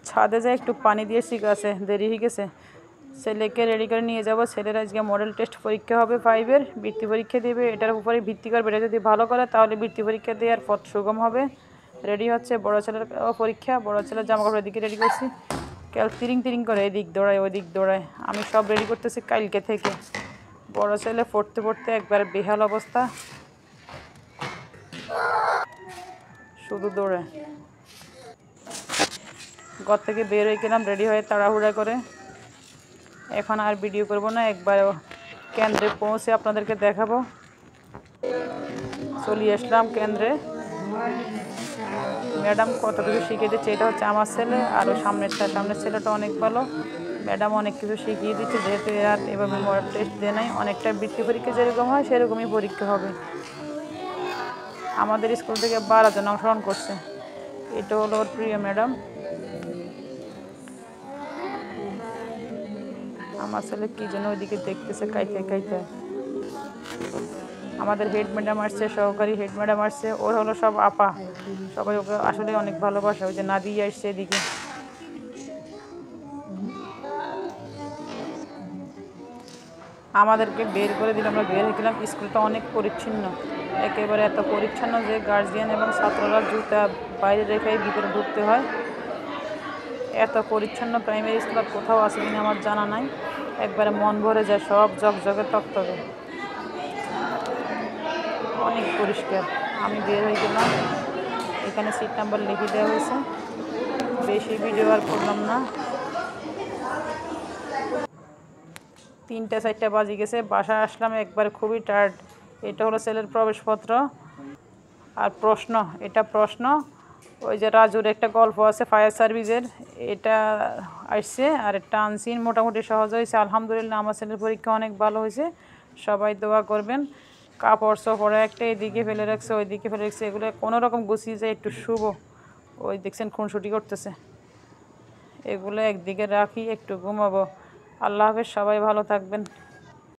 ছাদে যায় একটু পানি দিয়ে শিখাছে, দেরি হয়ে গেছে। ছেলেকে রেডি করে নিয়ে যাব। ছেলের আজকে মডেল টেস্ট পরীক্ষা হবে 5-এর, বৃত্তি পরীক্ষা দেবে। এটার উপরে ভিত্তি করবে, এটা যদি ভালো করে তাহলে বৃত্তি পরীক্ষা দেওয়ার পথ সুগম হবে। রেডি হচ্ছে। বড় ছেলের পরীক্ষা, বড় ছেলের জামাকাপড় এদিকে রেডি করছি। কাল তিরিং তিরিং করে এদিক দৌড়ায় ওদিক দৌড়ায়, আমি সব রেডি করতেছি কালকে থেকে। বড় ছেলে পড়তে পড়তে একবার বেহাল অবস্থা, শুধু দৌড়ে। ঘর থেকে বের হয়ে গেলাম রেডি হয়ে তাড়াহুড়া করে। এখন আর ভিডিও করব না, একবার কেন্দ্রে পৌঁছে আপনাদেরকে দেখাবো। চলে আসলাম কেন্দ্রে। ম্যাডাম কত কিছু শিখিয়ে দিচ্ছে। এটা হচ্ছে আমার ছেলে, আরও সামনের ছেলেটা অনেক ভালো। ম্যাডাম অনেক কিছু শিখিয়ে দিচ্ছে, যেহেতু আর এভাবে মডেল টেস্ট দিয়ে নাই। অনেকটা বৃত্তি পরীক্ষা যেরকম হয় সেরকমই পরীক্ষা হবে। আমাদের স্কুল থেকে 12 জন অংশগ্রহণ করছে। এটা হলো ওর প্রিয় ম্যাডাম। আমার ছেলে কী যেন ওইদিকে দেখতেছে কাইতে কাইতে। আমাদের হেড ম্যাডাম আসছে, সহকারী হেড ম্যাডাম আসছে। ওর হলো সব আপা, সবাই ওকে আসলে অনেক ভালোবাসে। ওই যে নাদিয়া আসছে এদিকে। আমাদেরকে বের করে দিল, আমরা বের হয়ে গেলাম। স্কুলটা অনেক পরিচ্ছন্ন, একেবারে এত পরিচ্ছন্ন যে গার্জিয়ান এবং ছাত্ররা জুতা বাইরে রেখেই ভিতরে ঢুকতে হয়। এত পরিচ্ছন্ন প্রাইমারি স্কুল আর কোথাও আছে কিনা আমার জানা নাই। একবারে মন ভরে যায়, সব জকজকে তকতকে, অনেক পরিষ্কার। আমি বের হয়ে গেলাম। এখানে সিট নাম্বার লিখে দেওয়া হয়েছে। বেশি ভিডিও আর করলাম না। 3টা-4টা বাজে গেছে, বাসায় আসলাম একবারে খুবই টায়ার্ড। এটা হলো ছেলের প্রবেশপত্র আর প্রশ্ন। এটা প্রশ্ন। ওই যে রাজুর একটা গল্প আছে ফায়ার সার্ভিসের, এটা আসছে। আর একটা আনসিন, মোটামুটি সহজ হয়েছে আলহামদুলিল্লাহ। আমার ছেলের পরীক্ষা অনেক ভালো হয়েছে, সবাই দোয়া করবেন। কাপড় চোপড় একটা এদিকে ফেলে রাখছে, ওইদিকে ফেলে রাখছে, এগুলো কোনোরকম গুছিয়ে যায় একটু শুভ। ওই দেখছেন খুনসুটি করতেছে, এগুলো একদিকে রাখি, একটু ঘুমাবো। আল্লাহ হাফেজ, সবাই ভালো থাকবেন।